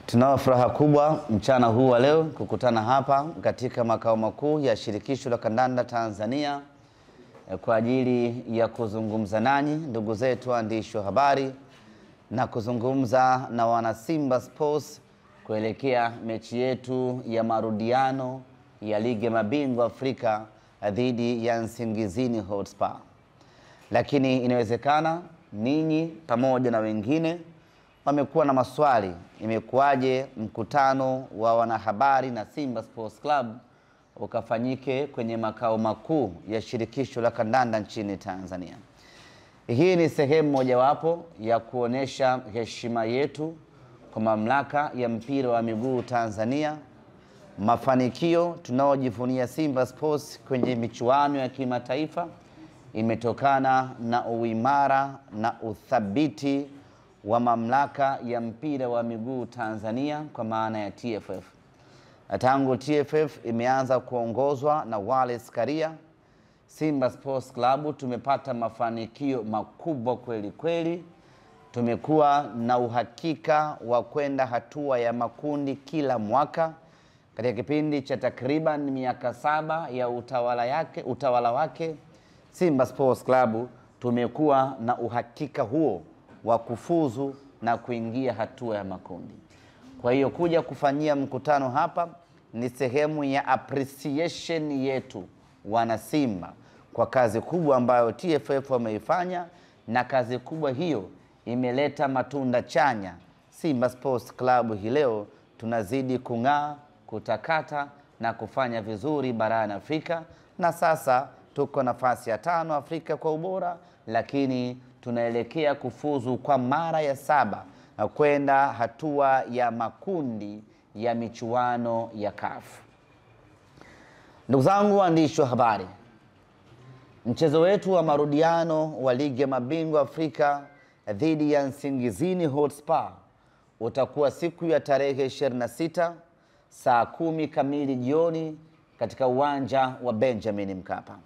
Tunao furaha kubwa mchana huu wa leo kukutana hapa katika makao makuu ya Shirikisho la Kandanda Tanzania kwa ajili ya kuzungumza nanyi ndugu zetu waandishi wa habari na kuzungumza na wana Simba Sports kuelekea mechi yetu ya marudiano ya Ligi ya Mabingwa Afrika dhidi ya Nsingizini Hotspur. Lakini inawezekana ninyi pamoja na wengine wamekuwa na maswali, imekuwaje mkutano wa wanahabari na Simba Sports Club ukafanyike kwenye makao makuu ya Shirikisho la Kandanda nchini Tanzania. Hii ni sehemu mojawapo ya kuonesha heshima yetu kwa mamlaka ya mpira wa miguu Tanzania, mafanikio tunaojivunia Simba Sports kwenye michuano ya kimataifa imetokana na uimara na uthabiti wa mamlaka ya mpira wa miguu Tanzania kwa maana ya TFF. Tangu TFF imeanza kuongozwa na Wallace Karia, Simba Sports Club tumepata mafanikio makubwa kweli kweli. Tumekuwa na uhakika wa kwenda hatua ya makundi kila mwaka. Katika kipindi cha takriban miaka 7 ya utawala wake Simba Sports Club tumekuwa na uhakika huo wa kufuzu na kuingia hatua ya makundi. Kwa hiyo kuja kufanyia mkutano hapa ni sehemu ya appreciation yetu wana Simba kwa kazi kubwa ambayo TFF wameifanya, na kazi kubwa hiyo imeleta matunda chanya. Simba Sports Club hii leo tunazidi kung'aa, kutakata na kufanya vizuri barani Afrika, na sasa tuko nafasi ya 5 Afrika kwa ubora, lakini tunaelekea kufuzu kwa mara ya 7 kwenda hatua ya makundi ya michuano ya CAF. Ndugu zangu waandishi wa habari, mchezo wetu wa marudiano wa Ligi ya Mabingwa Afrika dhidi ya Nsingizini Hotspur utakuwa siku ya tarehe 26 saa 10 kamili jioni katika uwanja wa Benjamin Mkapa.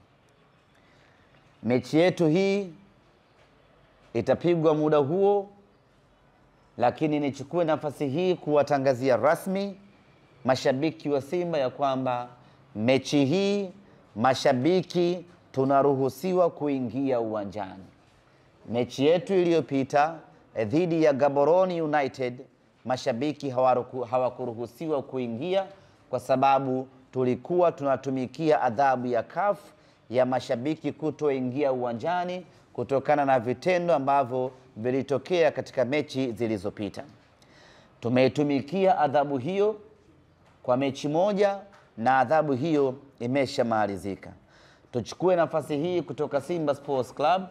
Mechi yetu hii itapigwa muda huo, lakini nichukue nafasi hii kuwatangazia rasmi mashabiki wa Simba ya kwamba mechi hii mashabiki tunaruhusiwa kuingia uwanjani. Mechi yetu iliyopita dhidi ya Gaborone United mashabiki hawakuruhusiwa kuingia kwa sababu tulikuwa tunatumikia adhabu ya CAF ya mashabiki kutoingia uwanjani kutokana na vitendo ambavyo vilitokea katika mechi zilizopita. Tumeitumikia adhabu hiyo kwa mechi moja na adhabu hiyo imeshamalizika. Tuchukue nafasi hii kutoka Simba Sports Club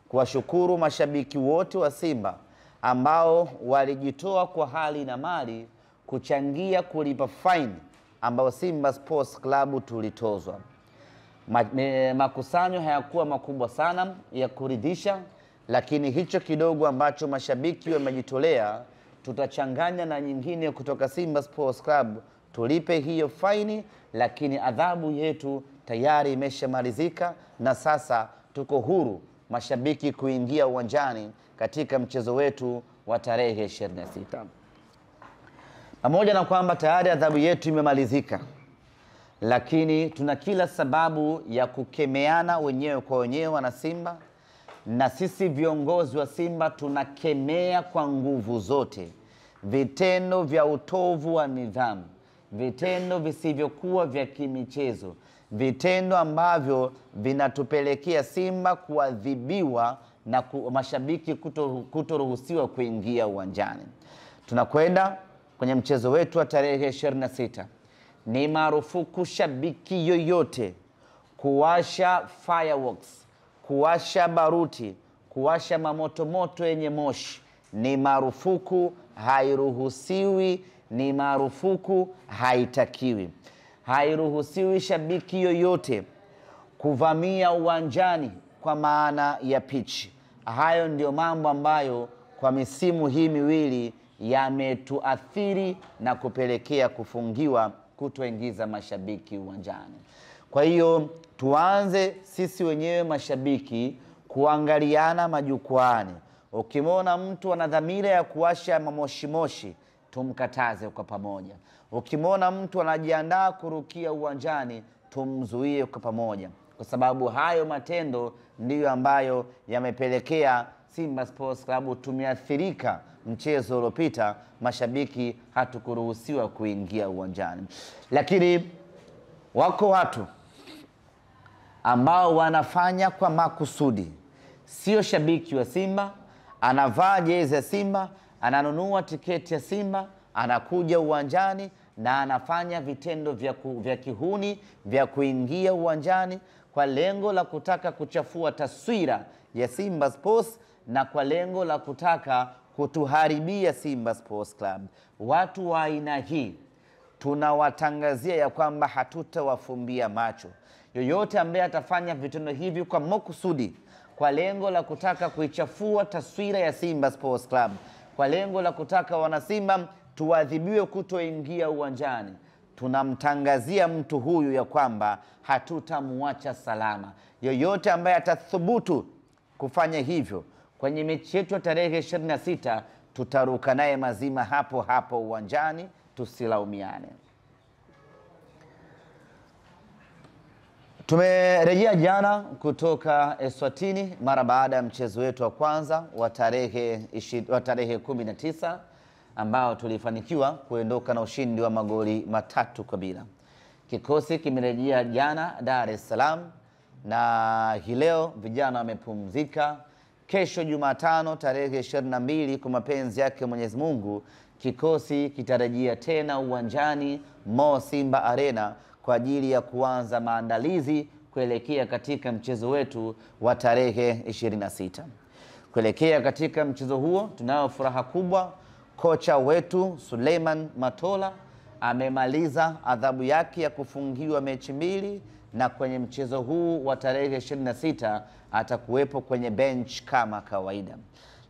kuwashukuru mashabiki wote wa Simba ambao walijitoa kwa hali na mali kuchangia kulipa fine ambao Simba Sports Club tulitozwa. Makusanyo hayakuwa makubwa sana ya kuridhisha, lakini hicho kidogo ambacho mashabiki wamejitolea tutachanganya na nyingine kutoka Simba Sports Club tulipe hiyo faini, lakini adhabu yetu tayari imeshamalizika na sasa tuko huru mashabiki kuingia uwanjani katika mchezo wetu wa tarehe 26. Pamoja na kwamba tayari adhabu yetu imemalizika, lakini tuna kila sababu ya kukemeana wenyewe kwa wenyewe wana Simba, na sisi viongozi wa Simba tunakemea kwa nguvu zote vitendo vya utovu wa nidhamu, vitendo visivyokuwa vya kimichezo, vitendo ambavyo vinatupelekea Simba kuadhibiwa na mashabiki kutoruhusiwa kuingia uwanjani. Tunakwenda kwenye mchezo wetu wa tarehe 26. Ni marufuku shabiki yoyote kuwasha fireworks, kuwasha baruti, kuwasha mamoto yenye moshi. Ni marufuku, hairuhusiwi, ni marufuku, haitakiwi. Hairuhusiwi shabiki yoyote kuvamia uwanjani kwa maana ya pitch. Hayo ndio mambo ambayo kwa misimu hii miwili yametuathiri na kupelekea kufungiwa kutoingiza mashabiki uwanjani. Kwa hiyo tuanze sisi wenyewe mashabiki kuangaliana majukwaani. Ukimwona mtu ana dhamira ya kuwasha mamoshi tumkataze kwa pamoja. Ukimwona mtu anajiandaa kurukia uwanjani, tumzuie kwa pamoja, kwa sababu hayo matendo ndiyo ambayo yamepelekea Simba Sports Club tumeathirika mchezo uliopita, mashabiki hatukuruhusiwa kuingia uwanjani. Lakini wako watu ambao wanafanya kwa makusudi. Sio shabiki wa Simba, anavaa jezi ya Simba, ananunua tiketi ya Simba, anakuja uwanjani na anafanya vitendo vya kihuni vya kuingia uwanjani kwa lengo la kutaka kuchafua taswira ya Simba Sports na kwa lengo la kutaka kutuharibia Simba Sports Club. Watu wa aina hii tunawatangazia ya kwamba hatutawafumbia macho. Yoyote ambaye atafanya vitendo hivi kwa makusudi, kwa lengo la kutaka kuichafua taswira ya Simba Sports Club, kwa lengo la kutaka wanasimba tuadhibiwe kutoingia uwanjani, tunamtangazia mtu huyu ya kwamba hatutamuacha salama. Yoyote ambaye atathubutu kufanya hivyo kwenye mechi yetu ya tarehe 26, tutaruka naye mazima hapo hapo uwanjani, tusilaumiane. Tumerejea jana kutoka Eswatini mara baada ya mchezo wetu wa kwanza wa tarehe 19 ambao tulifanikiwa kuondoka na ushindi wa magoli 3-0. Kikosi kimerejea jana Dar es Salaam na hii leo vijana wamepumzika. Kesho Jumatano tarehe 22 kwa mapenzi yake Mwenyezi Mungu, kikosi kitarejea tena uwanjani Mo Simba Arena kwa ajili ya kuanza maandalizi kuelekea katika mchezo wetu wa tarehe 26. Kuelekea katika mchezo huo tunayo furaha kubwa. Kocha wetu Suleiman Matola amemaliza adhabu yake ya kufungiwa mechi 2 na kwenye mchezo huu wa tarehe 26 atakuwepo kwenye bench kama kawaida.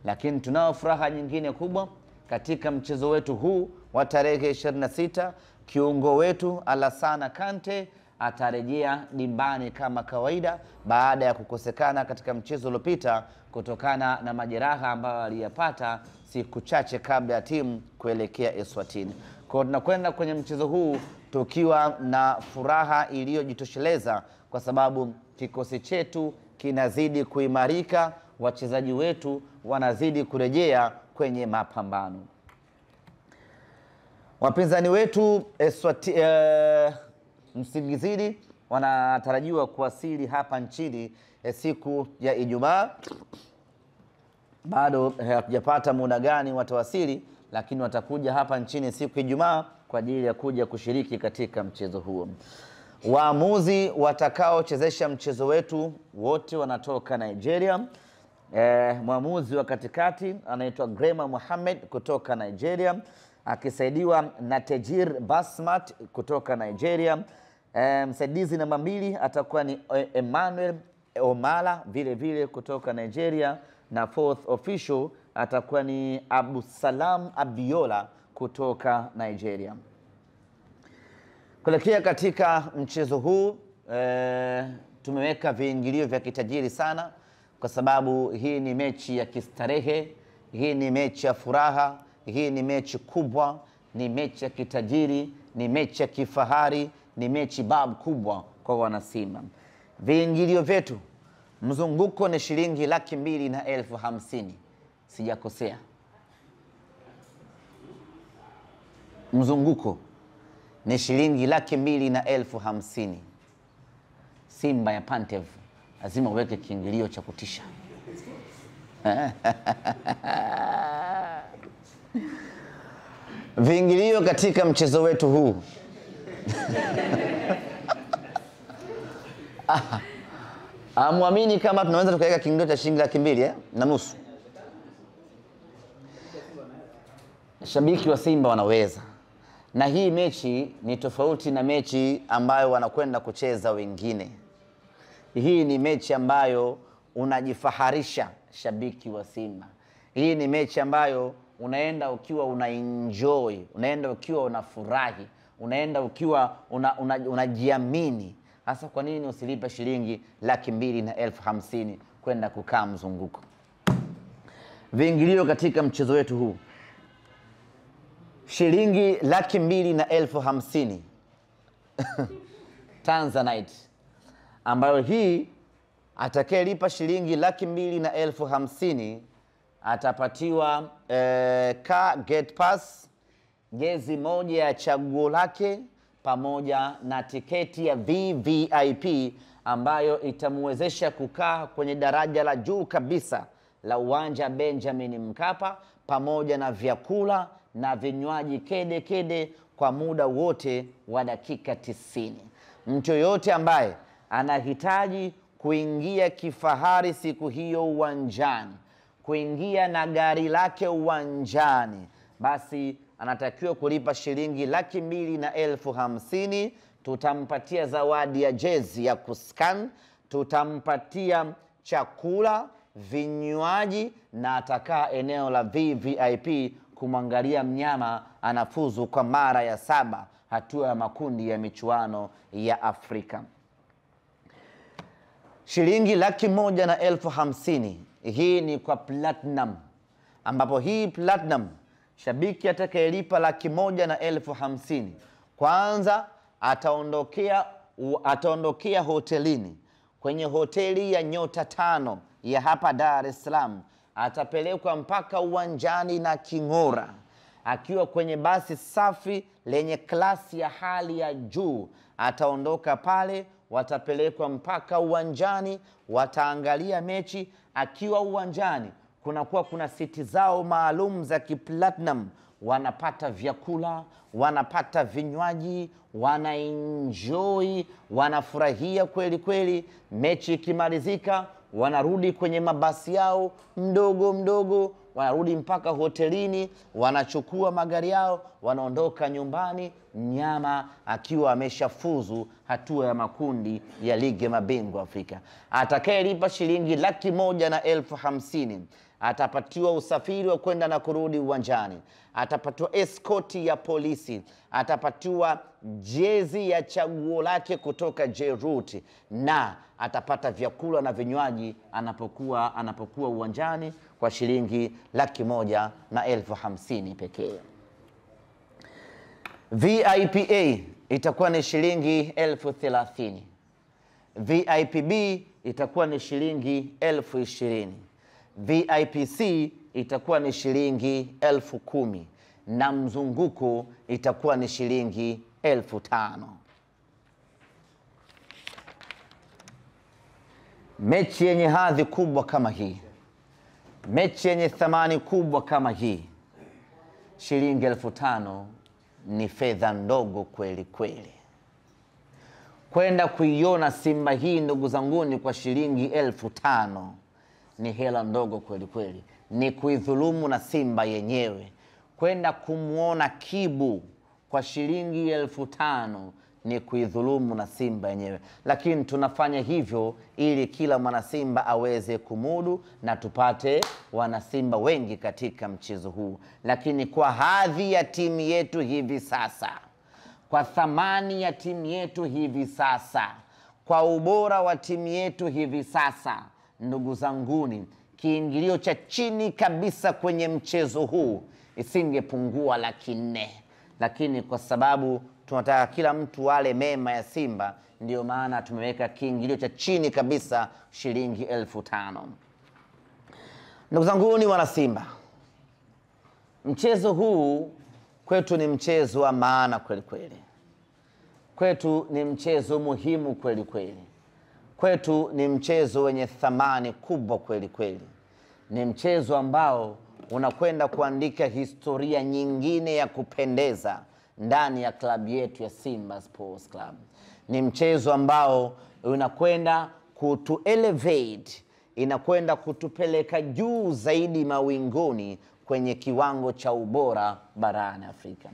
Lakini tunao furaha nyingine kubwa katika mchezo wetu huu wa tarehe 26. Kiungo wetu Alassana Kante atarejea dimbani kama kawaida baada ya kukosekana katika mchezo uliopita kutokana na majeraha ambayo aliyapata siku chache kabla ya timu kuelekea Eswatini. Kwa tunakwenda kwenye mchezo huu tukiwa na furaha iliyojitosheleza kwa sababu kikosi chetu kinazidi kuimarika, wachezaji wetu wanazidi kurejea kwenye mapambano. Wapinzani wetu Msingizini wanatarajiwa kuwasili hapa nchini siku ya Ijumaa. Bado hatujapata muda gani watawasili, lakini watakuja hapa nchini siku ya Ijumaa kwa ajili ya kuja kushiriki katika mchezo huo. Waamuzi watakaochezesha mchezo wetu wote wanatoka Nigeria. Mwamuzi wa katikati anaitwa Grema Mohamed kutoka Nigeria, akisaidiwa na Tejir Basmat kutoka Nigeria. Msaidizi namba 2 atakuwa ni Emmanuel Omala vile vile kutoka Nigeria, na fourth official atakuwa ni Abusalam Abiola kutoka Nigeria. Kuelekea katika mchezo huu tumeweka viingilio vya kitajiri sana kwa sababu hii ni mechi ya kistarehe, hii ni mechi ya furaha, hii ni mechi kubwa, ni mechi ya kitajiri, ni mechi ya kifahari, ni mechi bab kubwa kwa wanasimba. Viingilio vyetu, mzunguko ni shilingi 250,000. Sijakosea. Mzunguko ni shilingi 250,000. Simba ya Pantev lazima uweke kiingilio cha kutisha. Viingilio katika mchezo wetu huu muamini kama tunaweza tukaweka kiingilio cha shilingi 250,000. Shabiki wa Simba wanaweza. Na hii mechi ni tofauti na mechi ambayo wanakwenda kucheza wengine. Hii ni mechi ambayo unajifaharisha shabiki wa Simba. Hii ni mechi ambayo unaenda ukiwa unaenjoy, unaenda ukiwa unafurahi, unaenda ukiwa unajiamini. Hasa kwa nini usilipe shilingi 250,000 kwenda kukaa mzunguko? Viingilio katika mchezo wetu huu shilingi 250,000 Tanzanite, ambayo hii atakayelipa shilingi 250,000 atapatiwa car gate pass, jezi moja ya chaguo lake, pamoja na tiketi ya VVIP ambayo itamwezesha kukaa kwenye daraja la juu kabisa la uwanja Benjamin Mkapa, pamoja na vyakula na vinywaji kede kede kwa muda wote wa dakika 90. Mtu yoyote ambaye anahitaji kuingia kifahari siku hiyo uwanjani, kuingia na gari lake uwanjani, basi anatakiwa kulipa shilingi 250,000. Tutampatia zawadi ya jezi ya kuscan, tutampatia chakula, vinywaji, na atakaa eneo la VVIP kumwangalia mnyama anafuzu kwa mara ya 7 hatua ya makundi ya michuano ya Afrika. Shilingi 150,000 hii ni kwa platinum, ambapo hii platinum shabiki atakayelipa 150,000 kwanza ataondokea hotelini, kwenye hoteli ya nyota 5 ya hapa Dar es Salaam, atapelekwa mpaka uwanjani na king'ora, akiwa kwenye basi safi lenye klasi ya hali ya juu. Ataondoka pale, watapelekwa mpaka uwanjani, wataangalia mechi. Akiwa uwanjani kuna siti zao maalum za kiplatinum, wanapata vyakula, wanapata vinywaji, wanaenjoy, wanafurahia kweli kweli. Mechi ikimalizika, wanarudi kwenye mabasi yao mdogo mdogo, wanarudi mpaka hotelini, wanachukua magari yao, wanaondoka nyumbani, mnyama akiwa ameshafuzu hatua ya makundi ya ligi ya mabingwa Afrika. Atakayelipa shilingi 150,000 atapatiwa usafiri wa kwenda na kurudi uwanjani, atapatiwa eskoti ya polisi, atapatiwa jezi ya chaguo lake kutoka Jeruti, na atapata vyakula na vinywaji anapokuwa uwanjani kwa shilingi 150,000 pekee. VIPA itakuwa ni shilingi 30,000. VIPB itakuwa ni shilingi 20,000. VIPC itakuwa ni shilingi 10,000 na mzunguko itakuwa ni shilingi 5,000. Mechi yenye hadhi kubwa kama hii, mechi yenye thamani kubwa kama hii, shilingi 5,000 ni fedha ndogo kweli kweli. Kwenda kuiona Simba hii ndugu zanguni kwa shilingi 5,000 ni hela ndogo kweli kweli, ni kuidhulumu na Simba yenyewe. Kwenda kumuona Kibu kwa shilingi 5,000 ni kuidhulumu na Simba yenyewe, lakini tunafanya hivyo ili kila mwana Simba aweze kumudu na tupate wana Simba wengi katika mchezo huu. Lakini kwa hadhi ya timu yetu hivi sasa, kwa thamani ya timu yetu hivi sasa, kwa ubora wa timu yetu hivi sasa, ndugu zanguni, kiingilio cha chini kabisa kwenye mchezo huu isingepungua 400,000, lakini kwa sababu tunataka kila mtu wale mema ya Simba, ndio maana tumeweka kiingilio cha chini kabisa shilingi 5,000. Ndugu zanguni wana Simba, mchezo huu kwetu ni mchezo wa maana kweli kweli. Kwetu ni mchezo muhimu kweli kweli. Kwetu ni mchezo wenye thamani kubwa kweli kweli. Ni mchezo ambao unakwenda kuandika historia nyingine ya kupendeza ndani ya klabu yetu ya Simba Sports Club. Ni mchezo ambao unakwenda kutu elevate, inakwenda kutupeleka juu zaidi mawinguni kwenye kiwango cha ubora barani Afrika.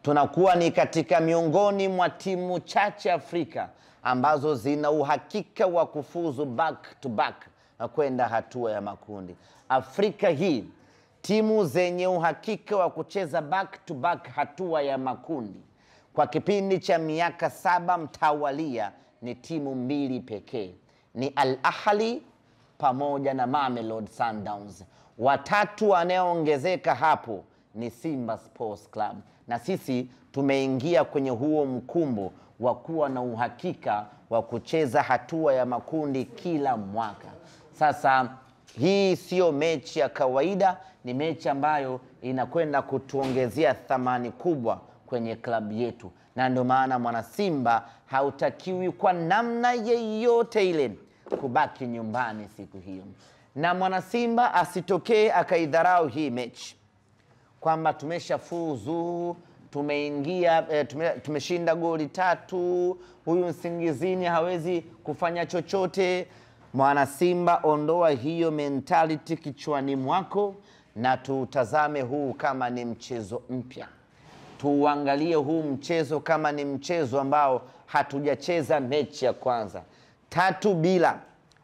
Tunakuwa ni katika miongoni mwa timu chache Afrika ambazo zina uhakika wa kufuzu back to back na kwenda hatua ya makundi. Afrika hii, timu zenye uhakika wa kucheza back to back hatua ya makundi kwa kipindi cha miaka 7 mtawalia ni timu 2 pekee. Ni Al Ahly pamoja na Mamelodi Sundowns. Watatu wanaoongezeka hapo ni Simba Sports Club. na sisi tumeingia kwenye huo mkumbo wa kuwa na uhakika wa kucheza hatua ya makundi kila mwaka. Sasa hii sio mechi ya kawaida, ni mechi ambayo inakwenda kutuongezea thamani kubwa kwenye klabu yetu, na ndio maana mwana Simba hautakiwi kwa namna yeyote ile kubaki nyumbani siku hiyo, na mwana Simba asitokee akaidharau hii mechi kwamba tumeshafuzu, tumeingia, tumeshinda goli 3, huyu Nsingizini hawezi kufanya chochote. Mwana Simba, ondoa hiyo mentality kichwani mwako na tutazame huu kama ni mchezo mpya. Tuangalie huu mchezo kama ni mchezo ambao hatujacheza mechi ya kwanza. 3-0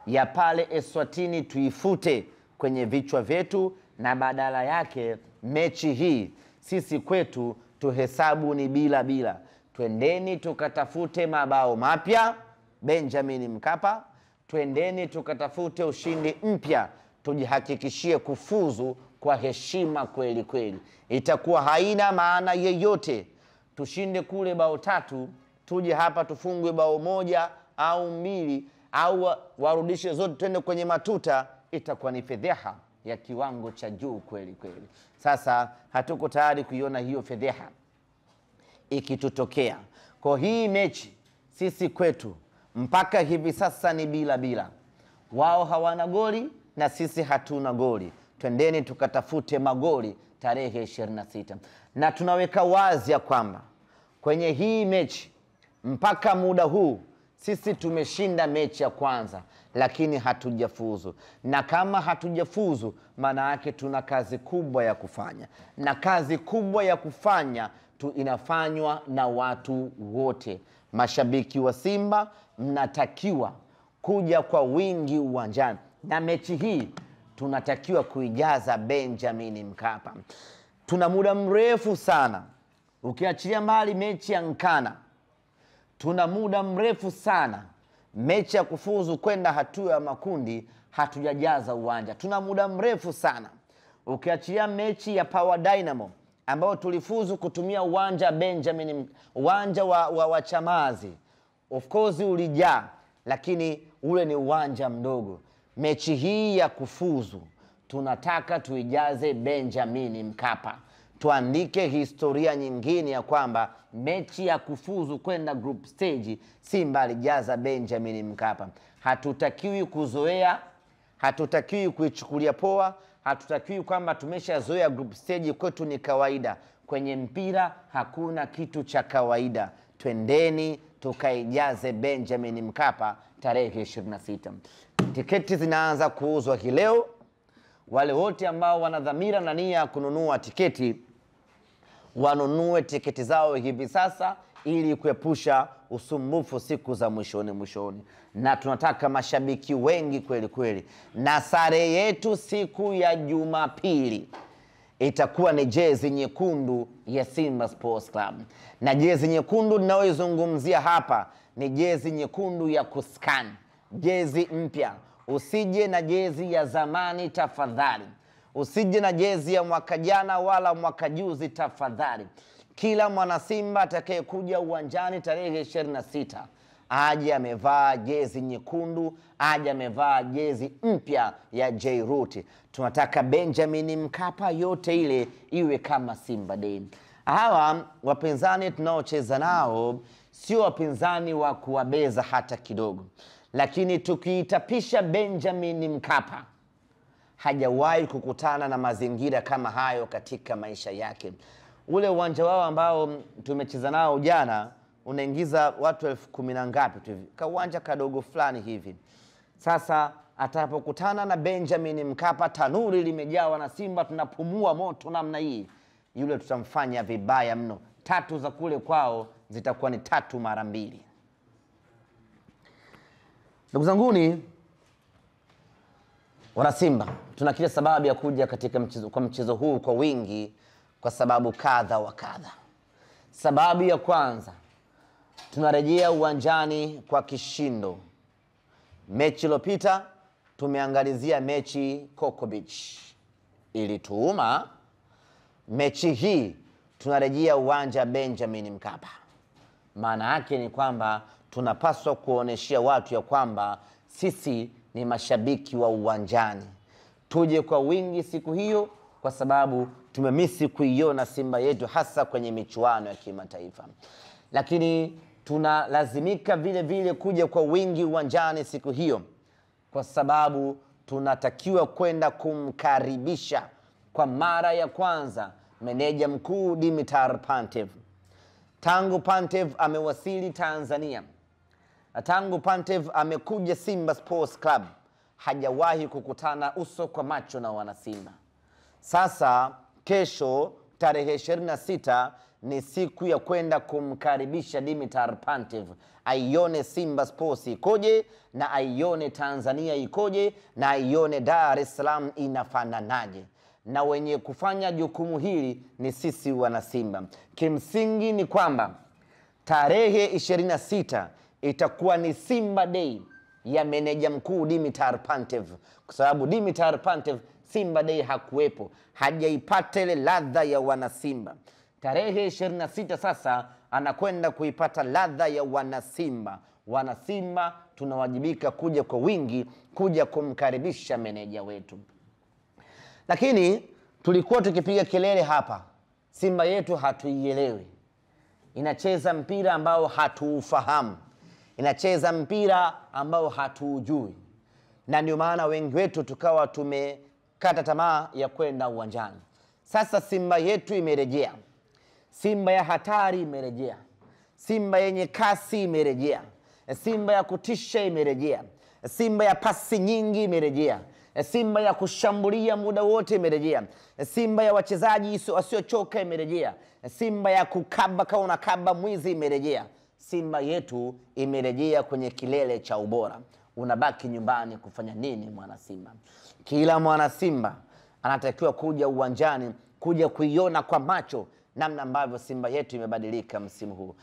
ya pale Eswatini tuifute kwenye vichwa vyetu, na badala yake mechi hii sisi kwetu tuhesabu ni 0-0. Twendeni tukatafute mabao mapya Benjamin Mkapa, twendeni tukatafute ushindi mpya, tujihakikishie kufuzu kwa heshima kweli kweli. Itakuwa haina maana yeyote tushinde kule bao 3, tuje hapa tufungwe bao 1 au 2 au warudishe zote twende kwenye matuta. Itakuwa ni fedheha ya kiwango cha juu kweli kweli. Sasa hatuko tayari kuiona hiyo fedheha ikitutokea. Kwa hii mechi sisi kwetu mpaka hivi sasa ni 0-0. Wao hawana goli na sisi hatuna goli. Twendeni tukatafute magoli tarehe 26. Na tunaweka wazi ya kwamba kwenye hii mechi mpaka muda huu sisi tumeshinda mechi ya kwanza, lakini hatujafuzu. Na kama hatujafuzu, maana yake tuna kazi kubwa ya kufanya. Na kazi kubwa ya kufanya inafanywa na watu wote. Mashabiki wa Simba mnatakiwa kuja kwa wingi uwanjani, na mechi hii tunatakiwa kuijaza Benjamin Mkapa. Tuna muda mrefu sana, ukiachilia mbali mechi ya Nkana, tuna muda mrefu sana mechi ya kufuzu kwenda hatua ya makundi hatujajaza uwanja. Tuna muda mrefu sana, ukiachilia mechi ya Power Dynamo ambao tulifuzu kutumia uwanja Benjamin, uwanja wa Chamazi. Of course ulijaa, lakini ule ni uwanja mdogo. Mechi hii ya kufuzu tunataka tuijaze Benjamin Mkapa. Tuandike historia nyingine ya kwamba mechi ya kufuzu kwenda group stage Simba alijaza Benjamin Mkapa. Hatutakiwi kuzoea, hatutakiwi kuichukulia poa, hatutakiwi kwamba tumeshazoea group stage kwetu ni kawaida. Kwenye mpira hakuna kitu cha kawaida. Twendeni tukaijaze Benjamin Mkapa tarehe 26. Tiketi zinaanza kuuzwa leo. Wale wote ambao wana dhamira na nia ya kununua tiketi, wanunue tiketi zao hivi sasa ili kuepusha usumbufu siku za mwishoni. Na tunataka mashabiki wengi kweli kweli. Na sare yetu siku ya Jumapili itakuwa ni jezi nyekundu ya Simba Sports Club. Na jezi nyekundu ninayoizungumzia hapa ni jezi nyekundu ya kuscan, jezi mpya. Usije na jezi ya zamani tafadhali. Usije na jezi ya mwaka jana wala mwaka juzi tafadhali. Kila mwana Simba atakayekuja uwanjani tarehe 26 aje amevaa jezi nyekundu, aje amevaa jezi mpya ya Jairuti. Tunataka Benjamin Mkapa yote ile iwe kama Simba Day. Hawa wapinzani tunaocheza nao sio wapinzani wa kuwabeza hata kidogo. Lakini tukiitapisha Benjamin Mkapa, hajawahi kukutana na mazingira kama hayo katika maisha yake. Ule uwanja wao ambao tumecheza nao jana unaingiza watu 10,000 na ngapi tu hivi. Uwanja kadogo fulani hivi. Sasa atapokutana na Benjamin Mkapa, tanuri limejawa na Simba, tunapumua moto namna hii, yule tutamfanya vibaya mno. 3 za kule kwao zitakuwa ni 3 mara 2. Ndugu zanguni wana Simba, tuna kila sababu ya kuja katika mchezo huu kwa wingi kwa sababu kadha wa kadha. Sababu ya kwanza, tunarejea uwanjani kwa kishindo. Mechi iliyopita tumeangalizia mechi Coco Beach, ilituuma. Mechi hii tunarejea uwanja Benjamin Mkapa. Maana yake ni kwamba tunapaswa kuoneshia watu ya kwamba sisi ni mashabiki wa uwanjani. Tuje kwa wingi siku hiyo, kwa sababu tumemisi kuiona Simba yetu hasa kwenye michuano ya kimataifa. Lakini tunalazimika vile vile kuja kwa wingi uwanjani siku hiyo, kwa sababu tunatakiwa kwenda kumkaribisha kwa mara ya kwanza meneja mkuu Dimitar Pantev. Tangu Pantev amewasili Tanzania, tangu Pantev amekuja Simba Sports Club, hajawahi kukutana uso kwa macho na wanasimba. Sasa kesho tarehe 26 ni siku ya kwenda kumkaribisha Dimitar Pantev, aione Simba Sports ikoje, na aione Tanzania ikoje, na aione Dar es Salaam inafananaje. Na wenye kufanya jukumu hili ni sisi wanasimba. Kimsingi ni kwamba tarehe 26 itakuwa ni Simba Day ya meneja mkuu Dimitar Pantev, kwa sababu Dimitar Pantev Simba Day hakuwepo, hajaipata ile ladha ya wanasimba. Tarehe 26 sasa anakwenda kuipata ladha ya wanasimba. Wanasimba tunawajibika kuja kwa wingi, kuja kumkaribisha meneja wetu. Lakini tulikuwa tukipiga kelele hapa, Simba yetu hatuielewi, inacheza mpira ambao hatuufahamu, inacheza mpira ambao hatuujui, na ndio maana wengi wetu tukawa tumekata tamaa ya kwenda uwanjani. Sasa Simba yetu imerejea, Simba ya hatari imerejea, Simba yenye kasi imerejea, Simba ya kutisha imerejea, Simba ya pasi nyingi imerejea, Simba ya kushambulia muda wote imerejea, Simba ya wachezaji wasiochoka imerejea, Simba ya kukaba kama unakaba mwizi imerejea. Simba yetu imerejea kwenye kilele cha ubora. Unabaki nyumbani kufanya nini mwana Simba? Kila mwana Simba anatakiwa kuja uwanjani, kuja kuiona kwa macho namna ambavyo Simba yetu imebadilika msimu huu.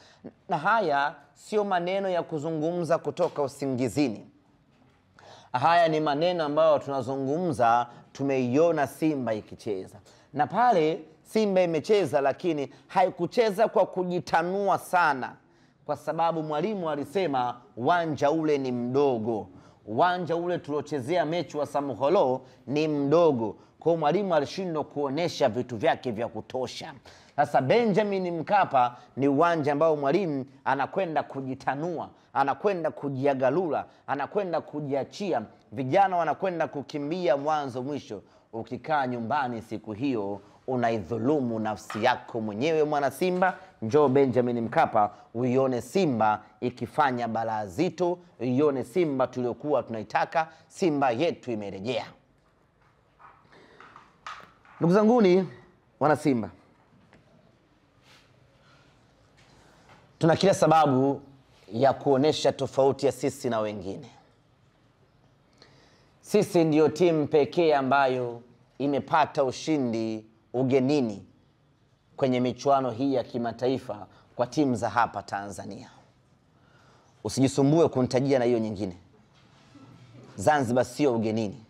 Na haya sio maneno ya kuzungumza kutoka usingizini. Haya ni maneno ambayo tunazungumza, tumeiona Simba ikicheza. Na pale Simba imecheza, lakini haikucheza kwa kujitanua sana, kwa sababu mwalimu alisema uwanja ule ni mdogo. Uwanja ule tuliochezea mechi wa Samuholo ni mdogo, kwa mwalimu alishindwa kuonesha vitu vyake vya kutosha. Sasa Benjamin Mkapa ni uwanja ambao mwalimu anakwenda kujitanua, anakwenda kujiagalula, anakwenda kujiachia, vijana wanakwenda kukimbia mwanzo mwisho. Ukikaa nyumbani siku hiyo unaidhulumu nafsi yako mwenyewe mwana Simba. Njoo Benjamin Mkapa uione Simba ikifanya balaa zito, uione Simba tuliokuwa tunaitaka. Simba yetu imerejea. Ndugu zanguni wana Simba, tuna kila sababu ya kuonesha tofauti ya sisi na wengine. Sisi ndiyo timu pekee ambayo imepata ushindi ugenini kwenye michuano hii ya kimataifa kwa timu za hapa Tanzania. Usijisumbue kunitajia na hiyo nyingine. Zanzibar sio ugenini.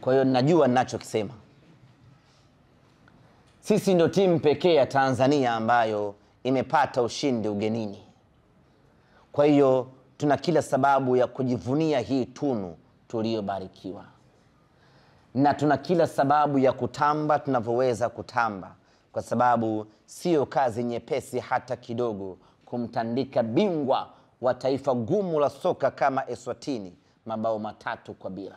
Kwa hiyo najua ninachokisema. Sisi ndio timu pekee ya Tanzania ambayo imepata ushindi ugenini. Kwa hiyo tuna kila sababu ya kujivunia hii tunu tuliyobarikiwa. Na tuna kila sababu ya kutamba tunavyoweza kutamba, kwa sababu sio kazi nyepesi hata kidogo kumtandika bingwa wa taifa gumu la soka kama Eswatini mabao 3-0.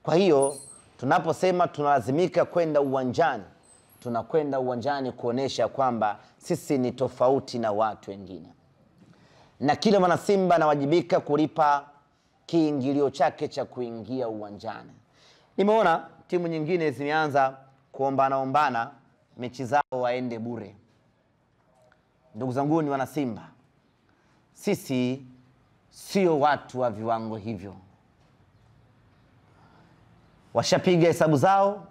Kwa hiyo tunaposema tunalazimika kwenda uwanjani, tunakwenda uwanjani kuonesha kwamba sisi ni tofauti na watu wengine. Na kila mwana Simba anawajibika kulipa kiingilio chake cha kuingia uwanjani. Nimeona timu nyingine zimeanza kuombana mechi zao waende bure. Ndugu zangu ni wana Simba, sisi sio watu wa viwango hivyo. Washapiga hesabu zao,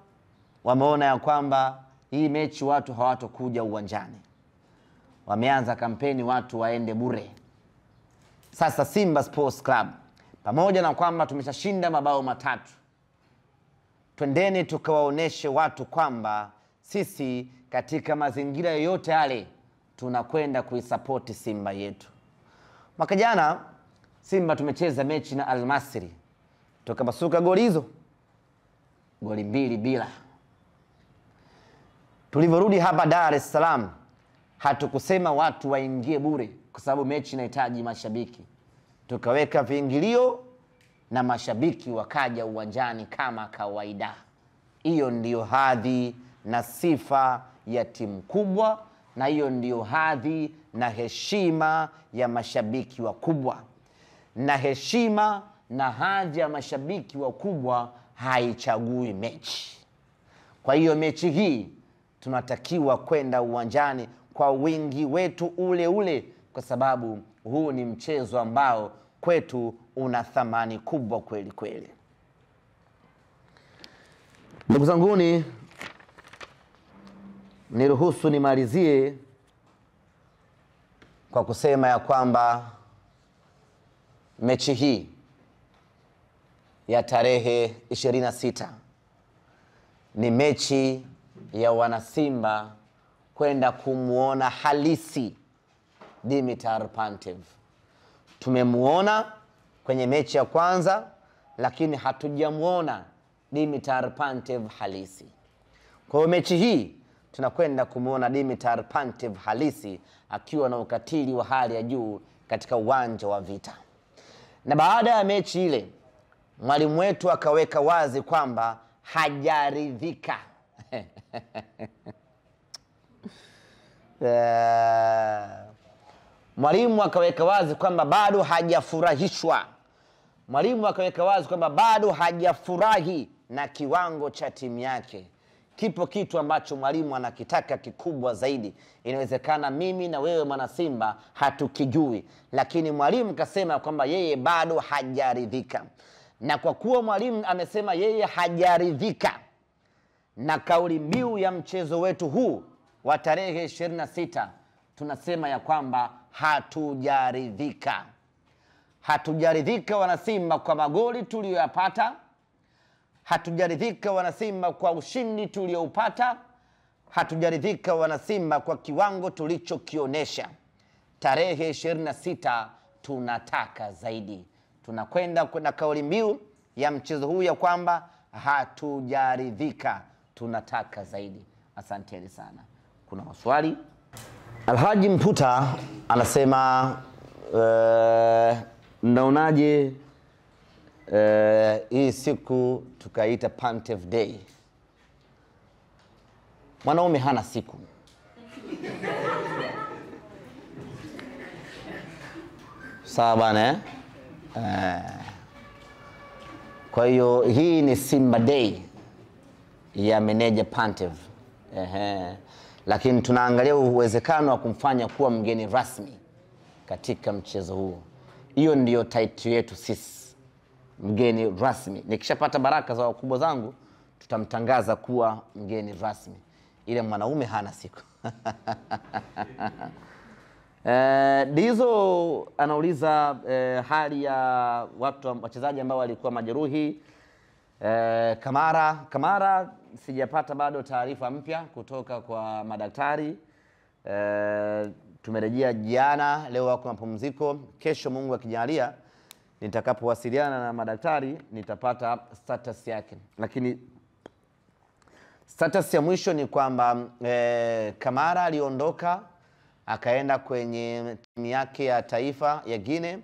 wameona ya kwamba hii mechi watu hawatokuja uwanjani. Wameanza kampeni watu waende bure. Sasa Simba Sports Club, pamoja na kwamba tumeshashinda mabao 3, twendeni tukawaoneshe watu kwamba sisi katika mazingira yoyote yale tunakwenda kuisapoti Simba yetu. Mwaka jana Simba tumecheza mechi na Al Masry, tukapasuka goli hizo, goli 2-0. Tulivyorudi hapa Dar es Salaam, hatukusema watu waingie bure kwa sababu mechi inahitaji mashabiki. Tukaweka viingilio na mashabiki wakaja uwanjani kama kawaida. Hiyo ndiyo hadhi na sifa ya timu kubwa, na hiyo ndiyo hadhi na heshima ya mashabiki wakubwa. Na heshima na hadhi ya mashabiki wakubwa haichagui mechi. Kwa hiyo mechi hii tunatakiwa kwenda uwanjani kwa wingi wetu ule ule, kwa sababu huu ni mchezo ambao kwetu una thamani kubwa kweli kweli. Ndugu zanguni, niruhusu nimalizie kwa kusema ya kwamba mechi hii ya tarehe 26 ni mechi ya wanasimba kwenda kumuona halisi Dimitar Pantev. Tumemuona kwenye mechi ya kwanza, lakini hatujamuona Dimitar Pantev halisi. Kwa mechi hii tunakwenda kumuona Dimitar Pantev halisi akiwa na ukatili wa hali ya juu katika uwanja wa vita. Na baada ya mechi ile, mwalimu wetu akaweka wazi kwamba hajaridhika. Mwalimu akaweka wazi kwamba bado hajafurahishwa. Mwalimu akaweka wazi kwamba bado hajafurahi na kiwango cha timu yake. Kipo kitu ambacho mwalimu anakitaka kikubwa zaidi. Inawezekana mimi na wewe mwana Simba hatukijui, lakini mwalimu kasema kwamba yeye bado hajaridhika. Na kwa kuwa mwalimu amesema yeye hajaridhika na kauli mbiu ya mchezo wetu huu wa tarehe 26, tunasema ya kwamba hatujaridhika. Hatujaridhika wana Simba kwa magoli tuliyoyapata. Hatujaridhika wana Simba kwa ushindi tulioupata. Hatujaridhika wana Simba kwa kiwango tulichokionesha. Tarehe 26 tunataka zaidi. Tunakwenda na kauli mbiu ya mchezo huu ya kwamba hatujaridhika, tunataka zaidi. Asanteni sana. Kuna maswali? Alhaji Mputa anasema mnaonaje hii siku tukaita Pantev Day? Mwanaume hana siku. Sawa bana kwa hiyo hii ni Simba Day ya meneja Pantev. Lakini tunaangalia uwezekano wa kumfanya kuwa mgeni rasmi katika mchezo huu. Hiyo ndiyo title yetu sisi, mgeni rasmi. Nikishapata baraka za wakubwa zangu, tutamtangaza kuwa mgeni rasmi. Ile mwanaume hana siku. Dizo anauliza hali ya wachezaji ambao walikuwa majeruhi. Kamara sijapata bado taarifa mpya kutoka kwa madaktari. Tumerejea jana, leo wako mapumziko. Kesho Mungu akijalia nitakapowasiliana na madaktari nitapata status yake. Lakini status ya mwisho ni kwamba Kamara aliondoka akaenda kwenye timu yake ya taifa ya Guinea,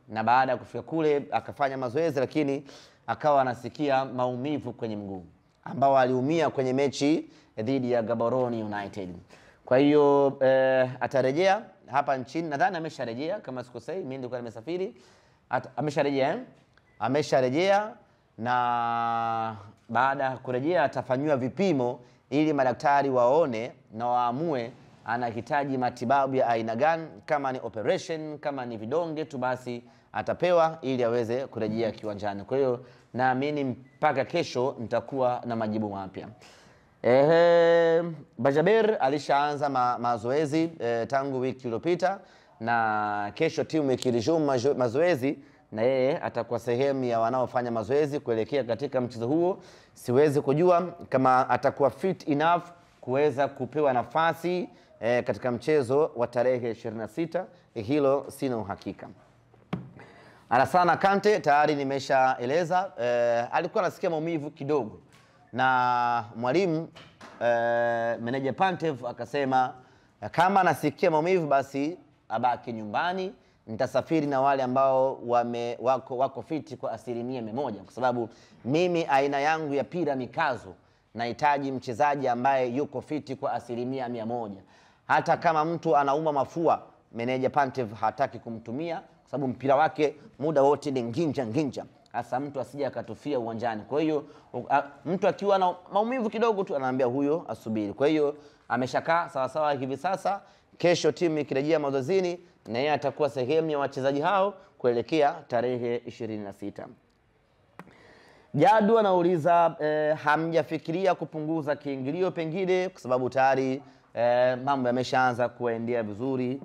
na baada ya kufika kule akafanya mazoezi, lakini akawa anasikia maumivu kwenye mguu ambao aliumia kwenye mechi dhidi ya Gaborone United. Kwa hiyo atarejea hapa nchini, nadhani amesharejea kama sikosei, mimi nilikuwa nimesafiri. Amesharejea na baada ya kurejea atafanywa vipimo ili madaktari waone na waamue anahitaji matibabu ya aina gani. Kama ni operation, kama ni vidonge tu, basi atapewa ili aweze kurejea kiwanjani. Kwa hiyo naamini mpaka kesho nitakuwa na majibu mapya. Bajaber alishaanza mazoezi tangu wiki iliyopita, na kesho timu ikiresume mazoezi na yeye atakuwa sehemu ya wanaofanya mazoezi kuelekea katika mchezo huo. Siwezi kujua kama atakuwa fit enough kuweza kupewa nafasi katika mchezo wa tarehe 26. Hilo sina uhakika. Alassane Kante tayari nimeshaeleza, alikuwa anasikia maumivu kidogo, na mwalimu meneja Pantev akasema kama anasikia maumivu basi abaki nyumbani. Nitasafiri na wale ambao wako fiti kwa 100%, kwa sababu mimi aina yangu ya pira mikazo nahitaji mchezaji ambaye yuko fiti kwa 100%. Hata kama mtu anauma mafua, meneja Pantev hataki kumtumia kwa sababu mpira wake muda wote ni nginja. Hasa mtu asije akatufia uwanjani. Kwa hiyo mtu akiwa na maumivu kidogo tu anaambia huyo asubiri. Kwa hiyo ameshakaa sawa sawa hivi sasa. Kesho timu ikirejea mazoezini na yeye atakuwa sehemu ya wachezaji hao kuelekea tarehe 26. Jadu anauliza hamjafikiria kupunguza kiingilio pengine kwa sababu tayari mambo yameshaanza kuendea vizuri,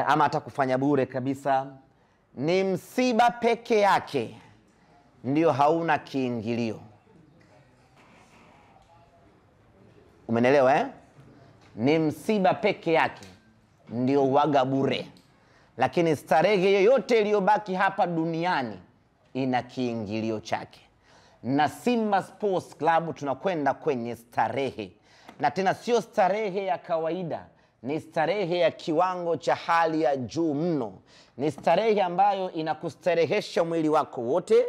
ama hata kufanya bure kabisa? Ni msiba peke yake ndio hauna kiingilio. Umenelewa Ni msiba peke yake ndio waga bure, lakini starehe yoyote iliyobaki hapa duniani ina kiingilio chake. Na Simba Sports Club tunakwenda kwenye starehe, na tena sio starehe ya kawaida, ni starehe ya kiwango cha hali ya juu mno. Ni starehe ambayo inakustarehesha mwili wako wote,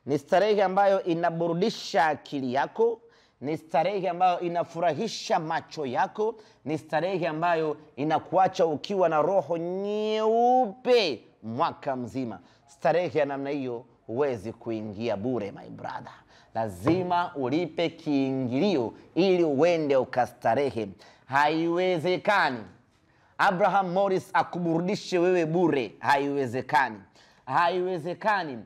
ni starehe ambayo inaburudisha akili yako, ni starehe ambayo inafurahisha macho yako, ni starehe ambayo inakuacha ukiwa na roho nyeupe mwaka mzima. Starehe ya namna hiyo huwezi kuingia bure my brother. Lazima ulipe kiingilio ili uende ukastarehe. Haiwezekani Abraham Morris akuburudishe wewe bure. Haiwezekani. Haiwezekani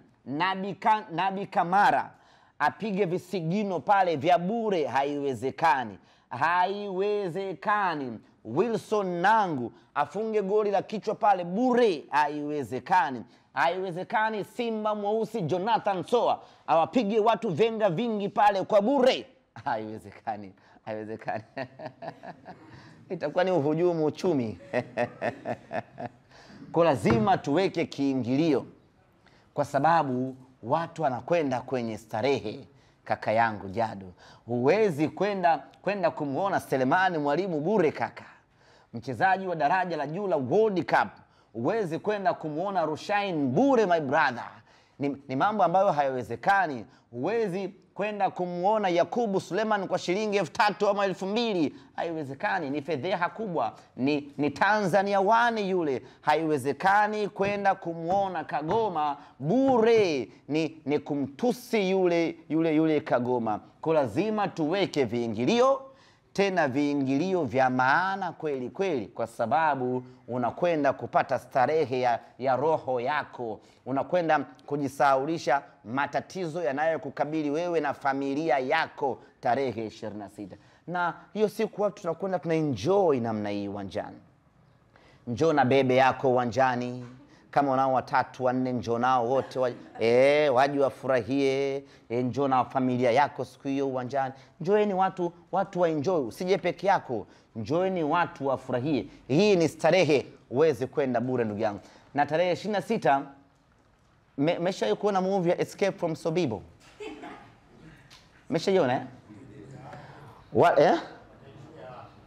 Nabi Kamara apige visigino pale vya bure. Haiwezekani. Haiwezekani Wilson Nangu afunge goli la kichwa pale bure. Haiwezekani. Haiwezekani Simba mweusi Jonathan Soa awapige watu venga vingi pale kwa bure. Haiwezekani. Haiwezekani. Itakuwa ni uhujumu uchumi. Kwa lazima tuweke kiingilio, kwa sababu watu wanakwenda kwenye starehe. Kaka yangu Jadu, huwezi kwenda kumuona Selemani Mwalimu bure kaka. Mchezaji wa daraja la juu la World Cup huwezi kwenda kumuona Rushain bure my brother. Ni mambo ambayo hayawezekani. Huwezi kwenda kumuona Yakubu Suleiman kwa shilingi 3,000 ama 2,000. Haiwezekani. Ni fedheha kubwa. Ni Tanzania wani yule. Haiwezekani kwenda kumuona Kagoma bure. Ni kumtusi yule Kagoma. Kwa lazima tuweke viingilio, tena viingilio vya maana kweli kweli, kwa sababu unakwenda kupata starehe ya roho yako. Unakwenda kujisahaulisha matatizo yanayokukabili wewe na familia yako tarehe 26. Na hiyo siku watu tunakwenda tunaenjoy namna hii uwanjani. Njoo na bebe yako uwanjani. Kama unao 3 4 njoo nao wote waje wafurahie. Njoo na familia yako siku hiyo uwanjani. Njoeni watu wa enjoy. Usije peke yako. Njoeni watu wafurahie. Hii ni starehe, uweze kwenda bure ndugu yangu. Na tarehe 26 mesha kuona movie ya Escape from Sobibo. Mesha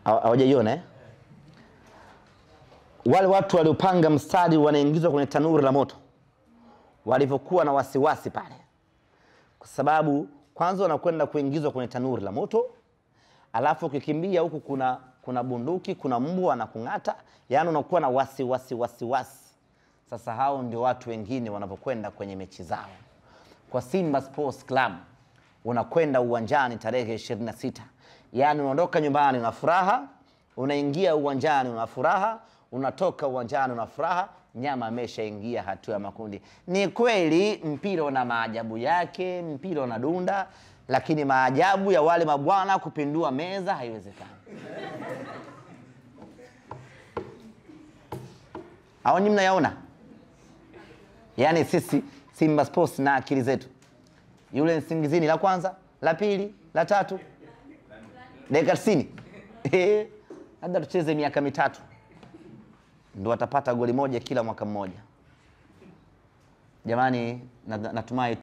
hawajaiona Wale watu waliopanga mstari wanaingizwa kwenye tanuri la moto, walivyokuwa na wasiwasi pale, kwa sababu kwanza wanakwenda kuingizwa kwenye tanuri la moto, alafu ukikimbia huku kuna bunduki, kuna mbu anakung'ata, yani unakuwa na wasiwasi. Sasa hao ndio watu wengine wanapokwenda kwenye mechi zao. Kwa Simba Sports Club unakwenda uwanjani tarehe 26. Yani unaondoka nyumbani una furaha, unaingia uwanjani una furaha, unatoka uwanjani una furaha. Nyama ameshaingia hatua ya makundi. Ni kweli mpira una maajabu yake, mpira una dunda, lakini maajabu ya wale mabwana kupindua meza haiwezekani. Hao ni mnayaona? Yaani sisi Simba Sports na akili zetu. Yule Nsingizini la kwanza, la pili, la tatu. Dakika 90. Labda tucheze miaka mitatu. Ndio watapata goli moja kila mwaka mmoja. Jamani, natumai